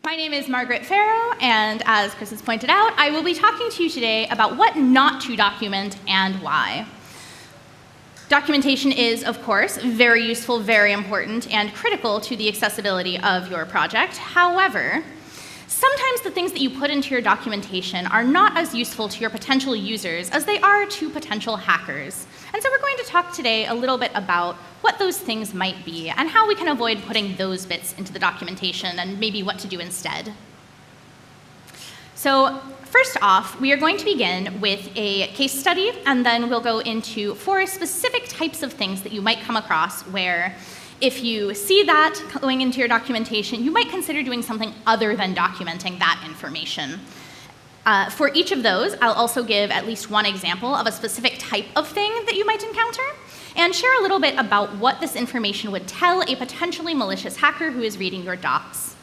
My name is Margaret Fero, and as Chris has pointed out, I will be talking to you today about what not to document and why. Documentation is, of course, very useful, very important, and critical to the accessibility of your project. However, sometimes the things that you put into your documentation are not as useful to your potential users as they are to potential hackers. And so we're going to talk today a little bit about what those things might be and how we can avoid putting those bits into the documentation and maybe what to do instead. So first off, we are going to begin with a case study, and then we'll go into 4 specific types of things that you might come across where if you see that going into your documentation, you might consider doing something other than documenting that information. For each of those, I'll also give at least one example of a specific type of thing that you might encounter, and share a little bit about what this information would tell a potentially malicious hacker who is reading your docs.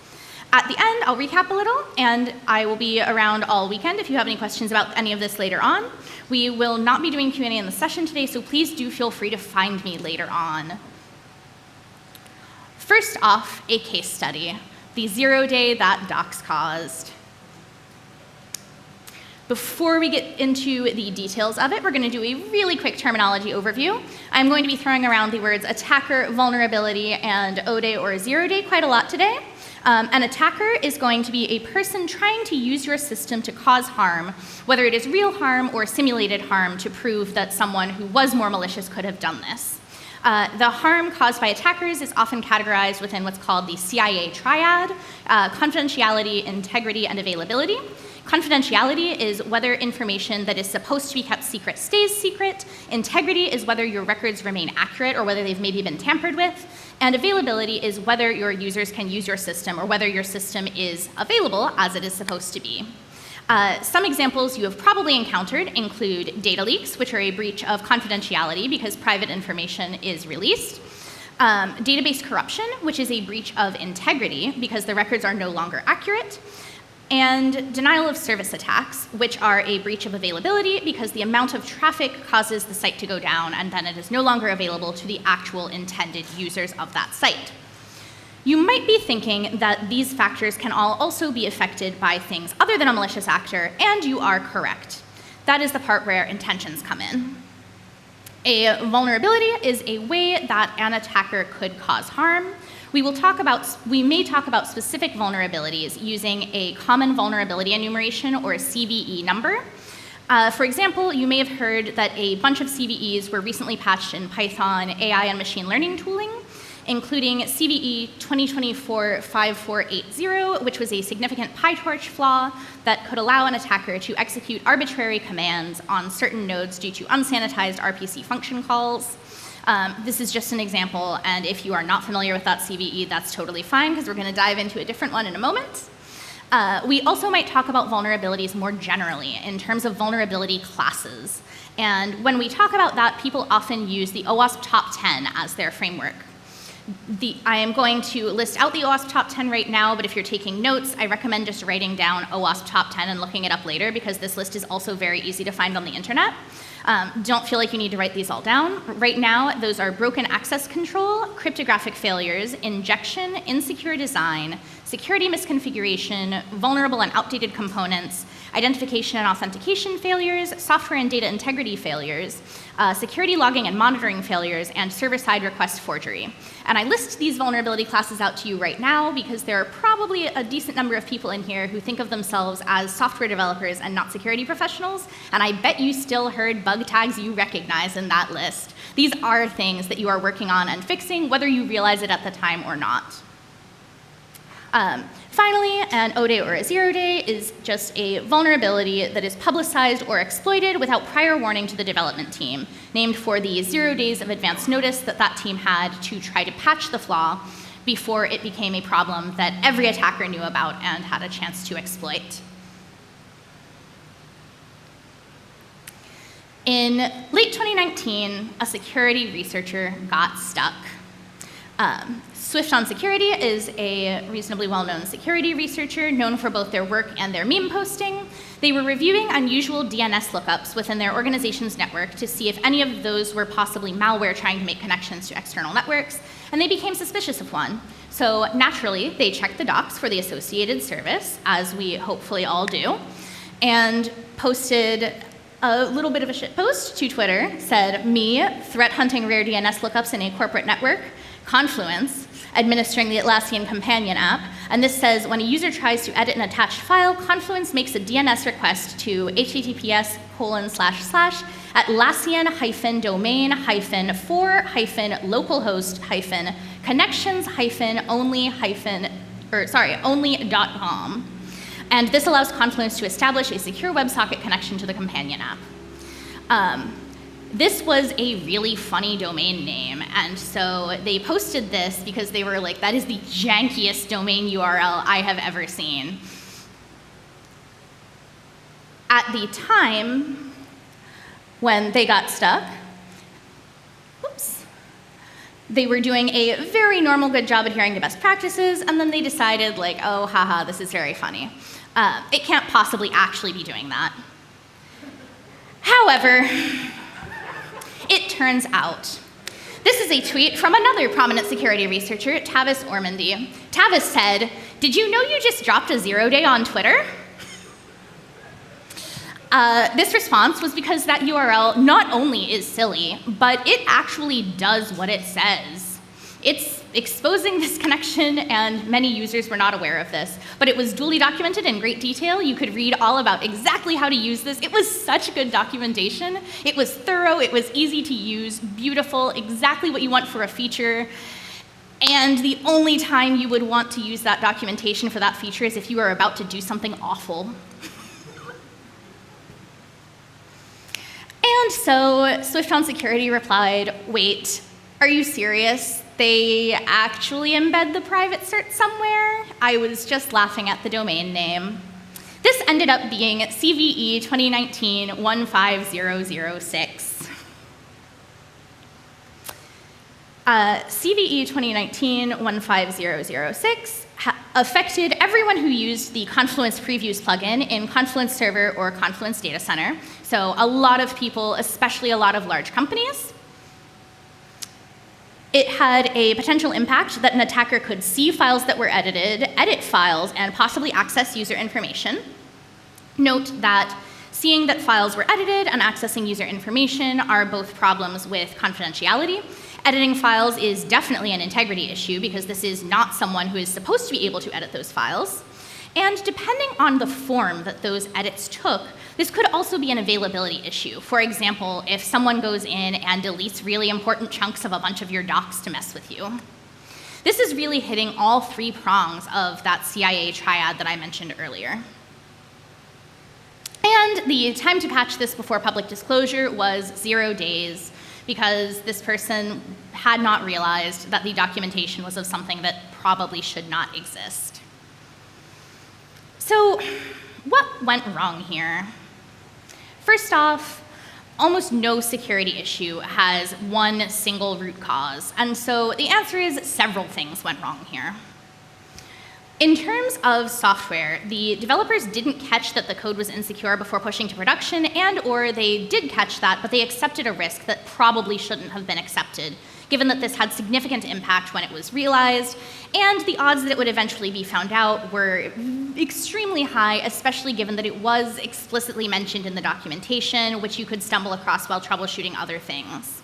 At the end, I'll recap a little, and I will be around all weekend if you have any questions about any of this later on. We will not be doing Q&A in the session today, so please do feel free to find me later on. First off, a case study, the 0-day that docs caused. Before we get into the details of it, we're going to do a really quick terminology overview. I'm going to be throwing around the words attacker, vulnerability, and O-day or 0-day quite a lot today. An attacker is going to be a person trying to use your system to cause harm, whether it is real harm or simulated harm, to prove that someone who was more malicious could have done this. The harm caused by attackers is often categorized within what's called the CIA triad: confidentiality, integrity, and availability. Confidentiality is whether information that is supposed to be kept secret stays secret. Integrity is whether your records remain accurate or whether they've maybe been tampered with. And availability is whether your users can use your system or whether your system is available as it is supposed to be. Some examples you have probably encountered include data leaks, which are a breach of confidentiality because private information is released. Database corruption, which is a breach of integrity because the records are no longer accurate. And denial of service attacks, which are a breach of availability because the amount of traffic causes the site to go down and then it is no longer available to the actual intended users of that site. You might be thinking that these factors can all also be affected by things other than a malicious actor, and you are correct. That is the part where intentions come in. A vulnerability is a way that an attacker could cause harm. We may talk about specific vulnerabilities using a common vulnerability enumeration or CVE number. For example, you may have heard that a bunch of CVEs were recently patched in Python, AI, and machine learning tooling, including CVE 2024-5480, which was a significant PyTorch flaw that could allow an attacker to execute arbitrary commands on certain nodes due to unsanitized RPC function calls. This is just an example, and if you are not familiar with that CVE, that's totally fine, because we're going to dive into a different one in a moment. We also might talk about vulnerabilities more generally in terms of vulnerability classes. And when we talk about that, people often use the OWASP top 10 as their framework. I am going to list out the OWASP top 10 right now, but if you're taking notes, I recommend just writing down OWASP top 10 and looking it up later, because this list is also very easy to find on the internet. Don't feel like you need to write these all down. Right now, those are broken access control, cryptographic failures, injection, insecure design, security misconfiguration, vulnerable and outdated components, identification and authentication failures, software and data integrity failures, security logging and monitoring failures, and server-side request forgery. And I list these vulnerability classes out to you right now because there are probably a decent number of people in here who think of themselves as software developers and not security professionals, and I bet you still heard bug tags you recognize in that list. These are things that you are working on and fixing, whether you realize it at the time or not. Finally, an O-day or a 0-day is just a vulnerability that is publicized or exploited without prior warning to the development team, named for the 0 days of advance notice that that team had to try to patch the flaw before it became a problem that every attacker knew about and had a chance to exploit. In late 2019, a security researcher got stuck. Swift on Security is a reasonably well-known security researcher known for both their work and their meme posting. They were reviewing unusual DNS lookups within their organization's network to see if any of those were possibly malware trying to make connections to external networks, and they became suspicious of one. So naturally, they checked the docs for the associated service, as we hopefully all do, and posted a little bit of a shitpost to Twitter, said, me, threat hunting rare DNS lookups in a corporate network, Confluence, administering the Atlassian companion app, and this says, when a user tries to edit an attached file, Confluence makes a DNS request to https://atlassian-for-localhost-for-connections-only-only.com. And this allows Confluence to establish a secure WebSocket connection to the companion app. This was a really funny domain name, and so they posted this because they were like, that is the jankiest domain URL I have ever seen. At the time when they got stuck, they were doing a very normal good job adhering to best practices, and then they decided, like, oh, haha, this is very funny. It can't possibly actually be doing that. However, it turns out, this is a tweet from another prominent security researcher, Tavis Ormandy. Tavis said, did you know you just dropped a 0-day on Twitter? This response was because that URL not only is silly, but it actually does what it says. It's exposing this connection, and many users were not aware of this, but it was duly documented in great detail. You could read all about exactly how to use this. It was such good documentation. It was thorough, it was easy to use, beautiful, exactly what you want for a feature. And the only time you would want to use that documentation for that feature is if you are about to do something awful. And so Swift on Security replied, wait, are you serious? They actually embed the private cert somewhere? I was just laughing at the domain name. This ended up being CVE2019-15006. CVE 2019-15006 affected everyone who used the Confluence Previews plugin in Confluence Server or Confluence Data Center. So a lot of people, especially a lot of large companies. It had a potential impact that an attacker could see files that were edited, edit files, and possibly access user information. Note that seeing that files were edited and accessing user information are both problems with confidentiality. Editing files is definitely an integrity issue because this is not someone who is supposed to be able to edit those files. And depending on the form that those edits took, this could also be an availability issue. For example, if someone goes in and deletes really important chunks of a bunch of your docs to mess with you. This is really hitting all three prongs of that CIA triad that I mentioned earlier. And the time to patch this before public disclosure was 0 days, because this person had not realized that the documentation was of something that probably should not exist. So what went wrong here? First off, almost no security issue has one single root cause, and so the answer is several things went wrong here. In terms of software, the developers didn't catch that the code was insecure before pushing to production, or they did catch that, but they accepted a risk that probably shouldn't have been accepted, given that this had significant impact when it was realized, and the odds that it would eventually be found out were extremely high, especially given that it was explicitly mentioned in the documentation, which you could stumble across while troubleshooting other things.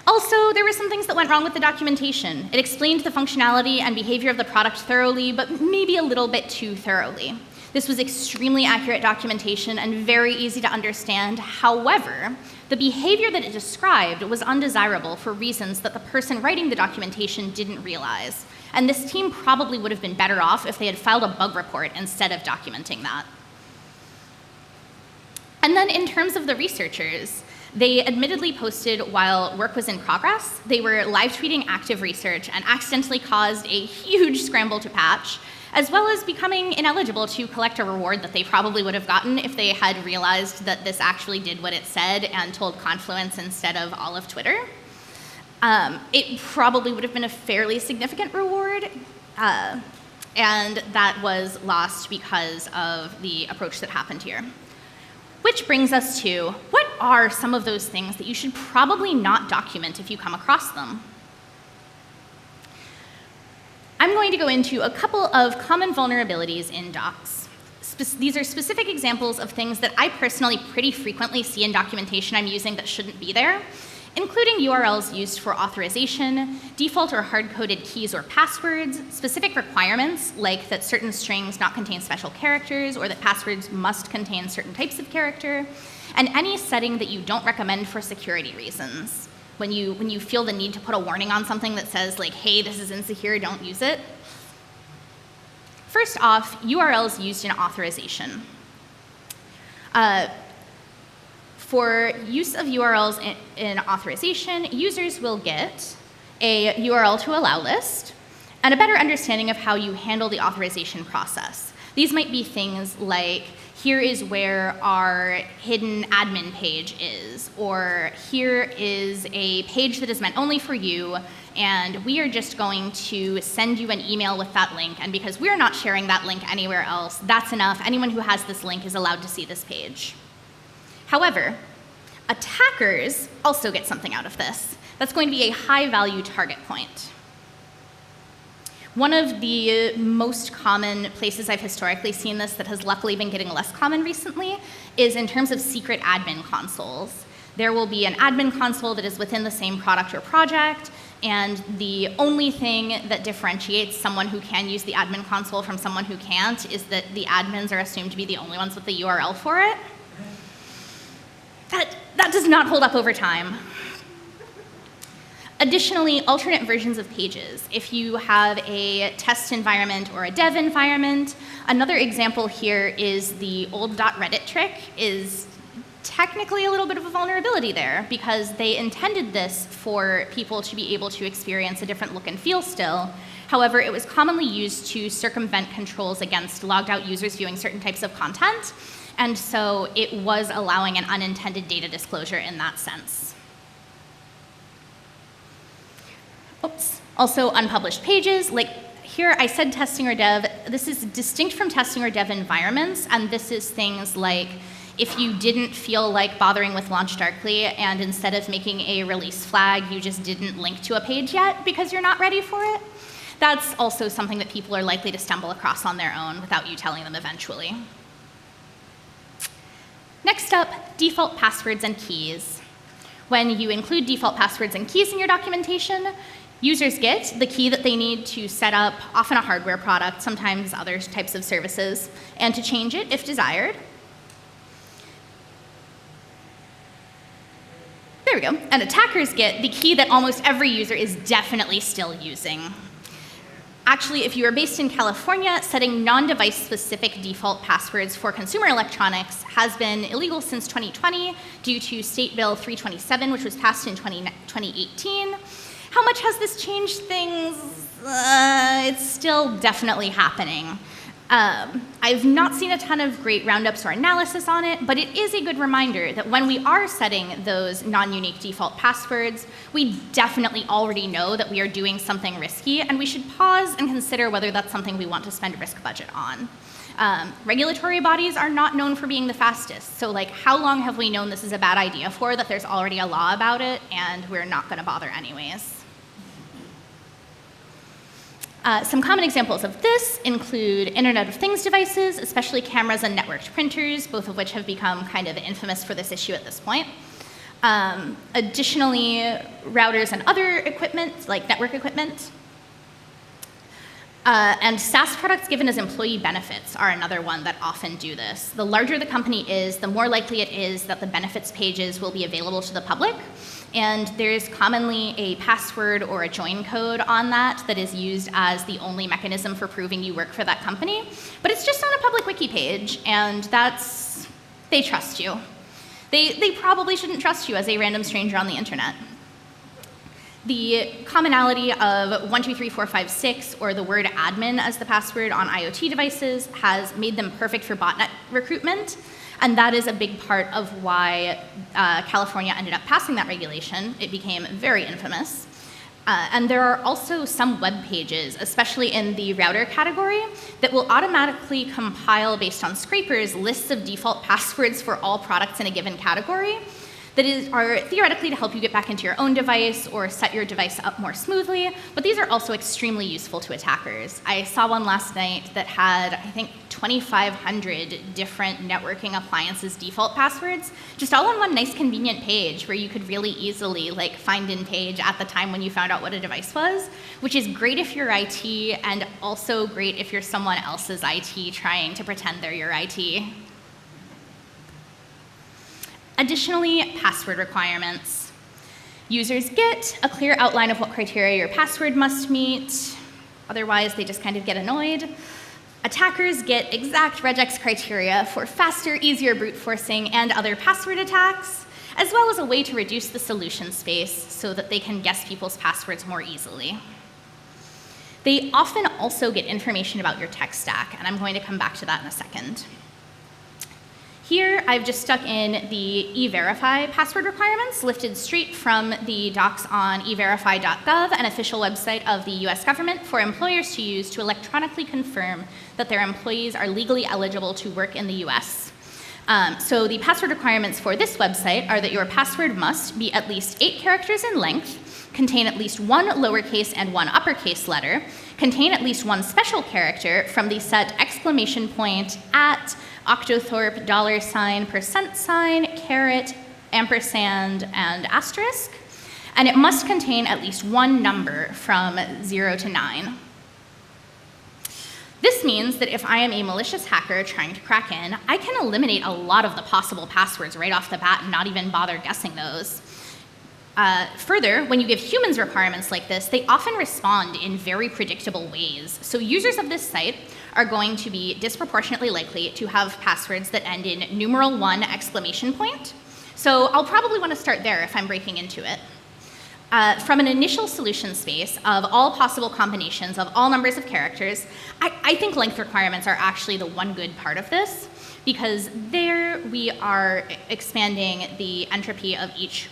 Also, there were some things that went wrong with the documentation. It explained the functionality and behavior of the product thoroughly, but maybe a little bit too thoroughly. This was extremely accurate documentation and very easy to understand. However, the behavior that it described was undesirable for reasons that the person writing the documentation didn't realize. And this team probably would have been better off if they had filed a bug report instead of documenting that. And then in terms of the researchers, they admittedly posted while work was in progress. They were live tweeting active research and accidentally caused a huge scramble to patch, as well as becoming ineligible to collect a reward that they probably would have gotten if they had realized that this actually did what it said and told Confluence instead of all of Twitter. It probably would have been a fairly significant reward, and that was lost because of the approach that happened here. Which brings us to, what are some of those things that you should probably not document if you come across them? I'm going to go into a couple of common vulnerabilities in docs. These are specific examples of things that I personally pretty frequently see in documentation I'm using that shouldn't be there, including URLs used for authorization, default or hard-coded keys or passwords, specific requirements like that certain strings not contain special characters or that passwords must contain certain types of character, and any setting that you don't recommend for security reasons. When you feel the need to put a warning on something that says, like, hey, this is insecure, don't use it. First off, URLs used in authorization. For use of URLs in authorization, users will get a URL to allow list and a better understanding of how you handle the authorization process. These might be things like, here is where our hidden admin page is, or here is a page that is meant only for you, and we are just going to send you an email with that link, and because we're not sharing that link anywhere else, that's enough. Anyone who has this link is allowed to see this page. However, attackers also get something out of this. That's going to be a high-value target point. One of the most common places I've historically seen this that has luckily been getting less common recently is in terms of secret admin consoles. There will be an admin console that is within the same product or project, and the only thing that differentiates someone who can use the admin console from someone who can't is that the admins are assumed to be the only ones with the URL for it. That does not hold up over time. Additionally, alternate versions of pages. If you have a test environment or a dev environment, another example here is the old .reddit trick is technically a little bit of a vulnerability there because they intended this for people to be able to experience a different look and feel still. However, it was commonly used to circumvent controls against logged out users viewing certain types of content, and so it was allowing an unintended data disclosure in that sense. Oops. Also, unpublished pages. Like here, I said testing or dev. This is distinct from testing or dev environments, and this is things like if you didn't feel like bothering with Launch Darkly, and instead of making a release flag, you just didn't link to a page yet because you're not ready for it. That's also something that people are likely to stumble across on their own without you telling them eventually. Next up, default passwords and keys. When you include default passwords and keys in your documentation, users get the key that they need to set up often a hardware product, sometimes other types of services, and to change it if desired. There we go. And attackers get the key that almost every user is definitely still using. Actually, if you are based in California, setting non-device specific default passwords for consumer electronics has been illegal since 2020 due to State Bill 327, which was passed in 2018. How much has this changed things? It's still definitely happening. I've not seen a ton of great roundups or analysis on it, but it is a good reminder that when we are setting those non-unique default passwords, we definitely already know that we are doing something risky, and we should pause and consider whether that's something we want to spend a risk budget on. Regulatory bodies are not known for being the fastest, so like how long have we known this is a bad idea for that there's already a law about it and we're not going to bother anyways? Some common examples of this include Internet of Things devices, especially cameras and networked printers, both of which have become kind of infamous for this issue at this point. Additionally, routers and other equipment, like network equipment. And SaaS products given as employee benefits are another one that often do this. The larger the company is, the more likely it is that the benefits pages will be available to the public. And there's commonly a password or a join code on that that is used as the only mechanism for proving you work for that company. But it's just on a public wiki page, and they trust you. They probably shouldn't trust you as a random stranger on the internet. The commonality of 123456 or the word admin as the password on IoT devices has made them perfect for botnet recruitment. And that is a big part of why California ended up passing that regulation. It became very infamous. And there are also some web pages, especially in the router category, that will automatically compile, based on scrapers, lists of default passwords for all products in a given category. that are theoretically to help you get back into your own device or set your device up more smoothly, but these are also extremely useful to attackers. I saw one last night that had, I think, 2,500 different networking appliances default passwords, just all on one nice convenient page where you could really easily find in page at the time when you found out what a device was, which is great if you're IT and also great if you're someone else's IT trying to pretend they're your IT. Additionally, password requirements. Users get a clear outline of what criteria your password must meet. Otherwise, they just kind of get annoyed. Attackers get exact regex criteria for faster, easier brute forcing and other password attacks, as well as a way to reduce the solution space so that they can guess people's passwords more easily. They often also get information about your tech stack, and I'm going to come back to that in a second. Here, I've just stuck in the e-verify password requirements lifted straight from the docs on everify.gov, an official website of the US government for employers to use to electronically confirm that their employees are legally eligible to work in the US. So the password requirements for this website are that your password must be at least 8 characters in length, contain at least 1 lowercase and 1 uppercase letter, contain at least 1 special character from the set exclamation point, at, octothorpe, $, %, caret, ampersand, and asterisk, and it must contain at least 1 number from 0 to 9. This means that if I am a malicious hacker trying to crack in, I can eliminate a lot of the possible passwords right off the bat and not even bother guessing those. Further, when you give humans requirements like this, they often respond in very predictable ways. So users of this site are going to be disproportionately likely to have passwords that end in numeral 1 exclamation point. So I'll probably want to start there if I'm breaking into it. From an initial solution space of all possible combinations of all numbers of characters, I think length requirements are actually the one good part of this, because there we are expanding the entropy of each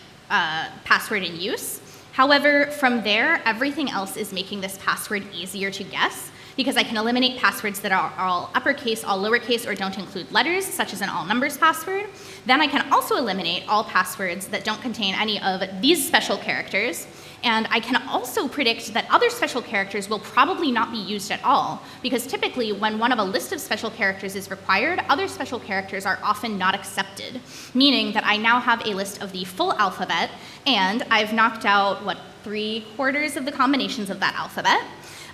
password in use. However, from there, everything else is making this password easier to guess, because I can eliminate passwords that are all uppercase, all lowercase, or don't include letters, such as an all numbers password. Then I can also eliminate all passwords that don't contain any of these special characters. And I can also predict that other special characters will probably not be used at all, because typically when one of a list of special characters is required, other special characters are often not accepted, meaning that I now have a list of the full alphabet, and I've knocked out, 3/4 of the combinations of that alphabet.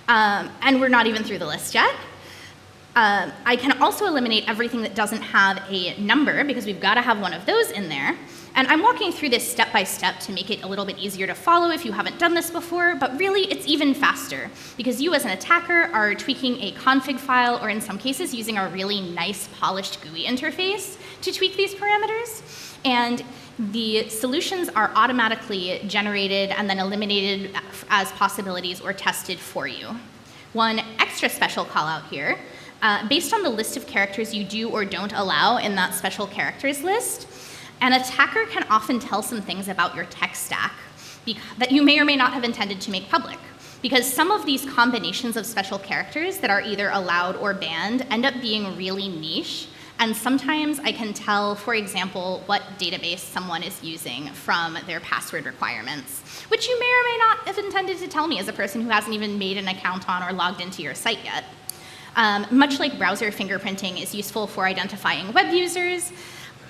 And we're not even through the list yet. I can also eliminate everything that doesn't have a number, because we've got to have one of those in there. And I'm walking through this step by step to make it a little bit easier to follow if you haven't done this before, but really it's even faster, because you as an attacker are tweaking a config file, or in some cases using a really nice polished GUI interface to tweak these parameters. And the solutions are automatically generated and then eliminated as possibilities or tested for you. One extra special call out here, based on the list of characters you do or don't allow in that special characters list, an attacker can often tell some things about your tech stack that you may or may not have intended to make public, because some of these combinations of special characters that are either allowed or banned end up being really niche. And sometimes I can tell, for example, what database someone is using from their password requirements, which you may or may not have intended to tell me as a person who hasn't even made an account on or logged into your site yet. Much like browser fingerprinting is useful for identifying web users,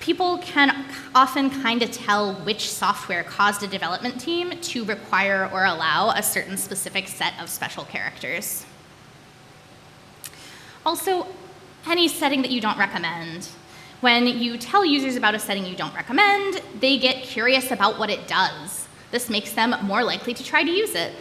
people can often kind of tell which software caused a development team to require or allow a certain specific set of special characters. Also, any setting that you don't recommend. When you tell users about a setting you don't recommend, they get curious about what it does. This makes them more likely to try to use it.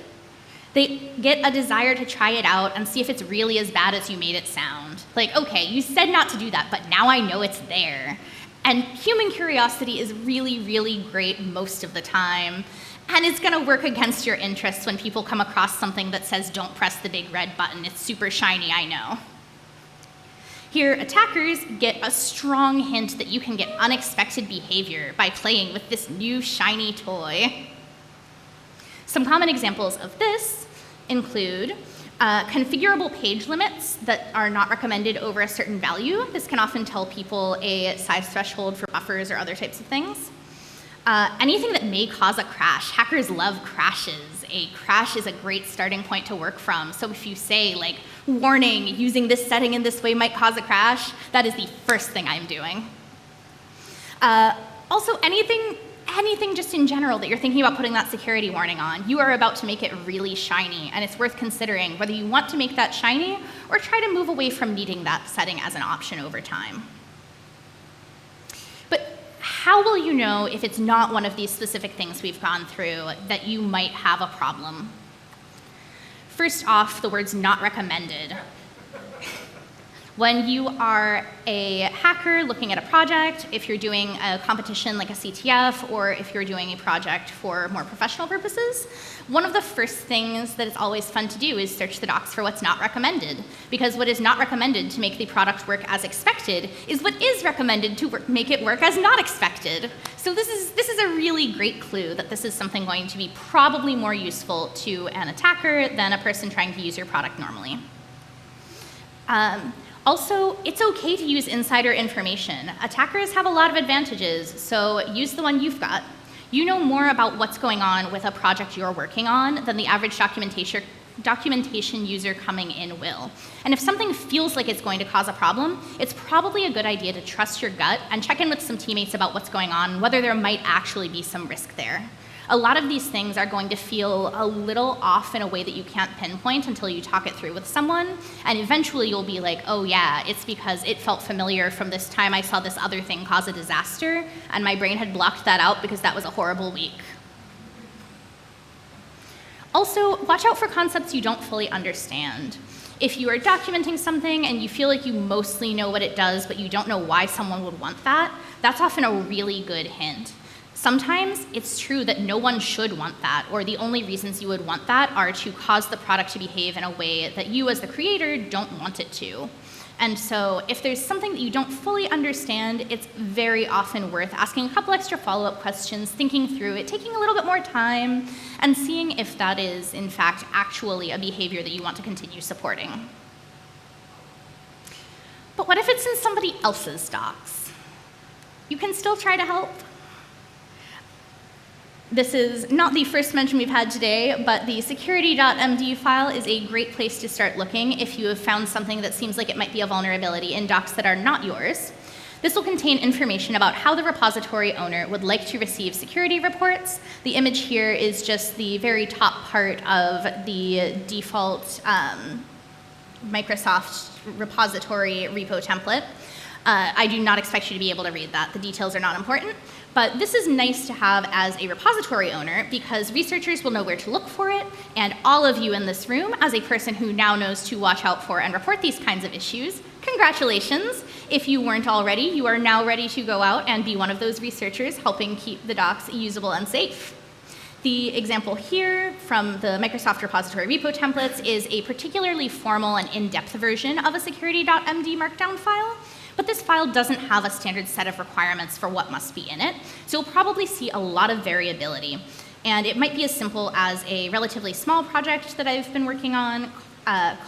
They get a desire to try it out and see if it's really as bad as you made it sound. Like, okay, you said not to do that, but now I know it's there. And human curiosity is really, really great most of the time. And it's going to work against your interests when people come across something that says, don't press the big red button. It's super shiny, I know. Here, attackers get a strong hint that you can get unexpected behavior by playing with this new shiny toy. Some common examples of this include configurable page limits that are not recommended over a certain value. This can often tell people a size threshold for buffers or other types of things. Anything that may cause a crash. Hackers love crashes. A crash is a great starting point to work from. So if you say, like, warning, using this setting in this way might cause a crash, that is the first thing I'm doing. Also, anything just in general that you're thinking about putting that security warning on, you are about to make it really shiny, and it's worth considering whether you want to make that shiny or try to move away from needing that setting as an option over time. But how will you know if it's not one of these specific things we've gone through that you might have a problem? First off, the words "not recommended." When you are a hacker looking at a project, if you're doing a competition like a CTF, or if you're doing a project for more professional purposes, one of the first things that is always fun to do is search the docs for what's not recommended. Because what is not recommended to make the product work as expected is what is recommended to make it work as not expected. So this is a really great clue that this is something going to be probably more useful to an attacker than a person trying to use your product normally. Also, it's okay to use insider information. Attackers have a lot of advantages, so use the one you've got. You know more about what's going on with a project you're working on than the average documentation user coming in will. And if something feels like it's going to cause a problem, it's probably a good idea to trust your gut and check in with some teammates about what's going on and whether there might actually be some risk there. A lot of these things are going to feel a little off in a way that you can't pinpoint until you talk it through with someone, and eventually you'll be like, oh yeah, it's because it felt familiar from this time I saw this other thing cause a disaster, and my brain had blocked that out because that was a horrible week. Also, watch out for concepts you don't fully understand. If you are documenting something and you feel like you mostly know what it does, but you don't know why someone would want that, that's often a really good hint. Sometimes it's true that no one should want that, or the only reasons you would want that are to cause the product to behave in a way that you as the creator don't want it to. And so if there's something that you don't fully understand, it's very often worth asking a couple extra follow-up questions, thinking through it, taking a little bit more time, and seeing if that is, in fact, actually a behavior that you want to continue supporting. But what if it's in somebody else's docs? You can still try to help. This is not the first mention we've had today, but the security.md file is a great place to start looking if you have found something that seems like it might be a vulnerability in docs that are not yours. This will contain information about how the repository owner would like to receive security reports. The image here is just the very top part of the default Microsoft repository repo template. I do not expect you to be able to read that. The details are not important. But this is nice to have as a repository owner because researchers will know where to look for it, and all of you in this room, as a person who now knows to watch out for and report these kinds of issues, congratulations. If you weren't already, you are now ready to go out and be one of those researchers helping keep the docs usable and safe. The example here from the Microsoft repository repo templates is a particularly formal and in-depth version of a security.md markdown file. But this file doesn't have a standard set of requirements for what must be in it, so you'll probably see a lot of variability. And it might be as simple as a relatively small project that I've been working on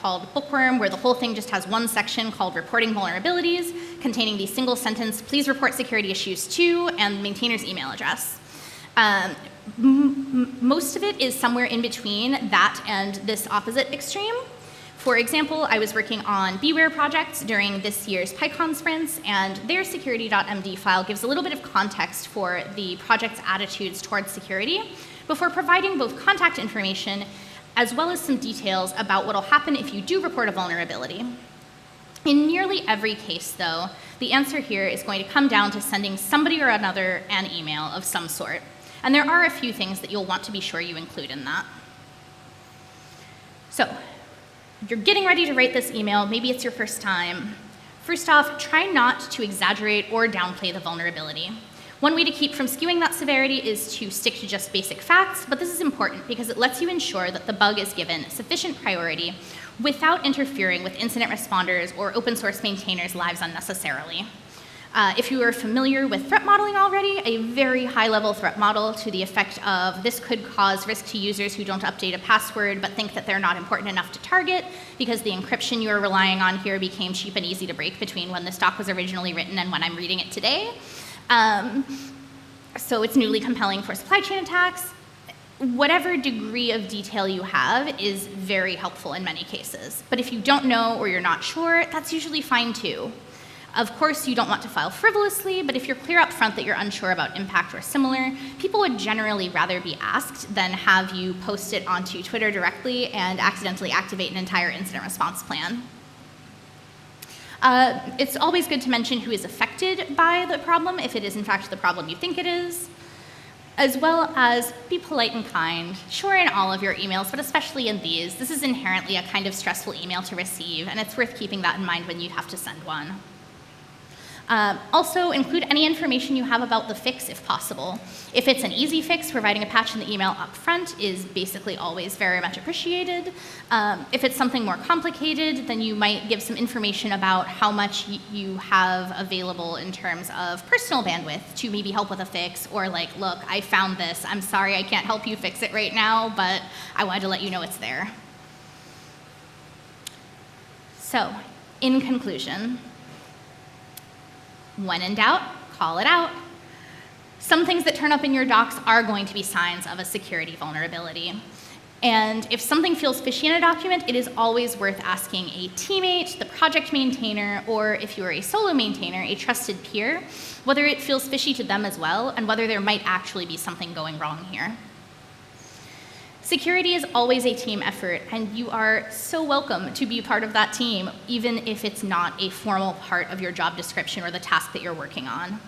called Bookworm, where the whole thing just has one section called Reporting Vulnerabilities, containing the single sentence, please report security issues to, and maintainer's email address. Most of it is somewhere in between that and this opposite extreme. For example, I was working on Beware projects during this year's PyCon sprints, and their security.md file gives a little bit of context for the project's attitudes towards security before providing both contact information as well as some details about what will happen if you do report a vulnerability. In nearly every case, though, the answer here is going to come down to sending somebody or another an email of some sort. And there are a few things that you'll want to be sure you include in that. So, you're getting ready to write this email, maybe it's your first time. First off, try not to exaggerate or downplay the vulnerability. One way to keep from skewing that severity is to stick to just basic facts, but this is important because it lets you ensure that the bug is given sufficient priority without interfering with incident responders or open source maintainers' lives unnecessarily. If you are familiar with threat modeling already, a very high-level threat model to the effect of this could cause risk to users who don't update a password but think that they're not important enough to target because the encryption you're relying on here became cheap and easy to break between when this doc was originally written and when I'm reading it today. So it's newly compelling for supply chain attacks. Whatever degree of detail you have is very helpful in many cases. But if you don't know or you're not sure, that's usually fine too. Of course, you don't want to file frivolously, but if you're clear up front that you're unsure about impact or similar, people would generally rather be asked than have you post it onto Twitter directly and accidentally activate an entire incident response plan. It's always good to mention who is affected by the problem, if it is in fact the problem you think it is, as well as be polite and kind. Sure, in all of your emails, but especially in these. This is inherently a kind of stressful email to receive, and it's worth keeping that in mind when you have to send one. Also, include any information you have about the fix if possible. If it's an easy fix, providing a patch in the email up front is basically always very much appreciated. If it's something more complicated, then you might give some information about how much you have available in terms of personal bandwidth to maybe help with a fix, or like, look, I found this. I'm sorry I can't help you fix it right now, but I wanted to let you know it's there. So, in conclusion, when in doubt, call it out. Some things that turn up in your docs are going to be signs of a security vulnerability. And if something feels fishy in a document, it is always worth asking a teammate, the project maintainer, or if you are a solo maintainer, a trusted peer, whether it feels fishy to them as well, and whether there might actually be something going wrong here. Security is always a team effort, and you are so welcome to be part of that team, even if it's not a formal part of your job description or the task that you're working on.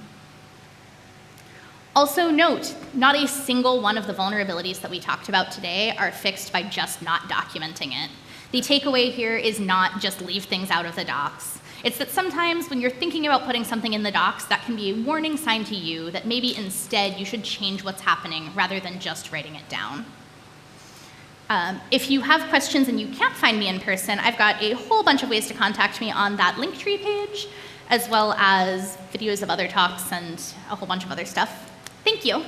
Also note, not a single one of the vulnerabilities that we talked about today are fixed by just not documenting it. The takeaway here is not just leave things out of the docs. It's that sometimes when you're thinking about putting something in the docs, that can be a warning sign to you that maybe instead you should change what's happening rather than just writing it down. If you have questions and you can't find me in person, I've got a whole bunch of ways to contact me on that Linktree page, as well as videos of other talks and a whole bunch of other stuff. Thank you.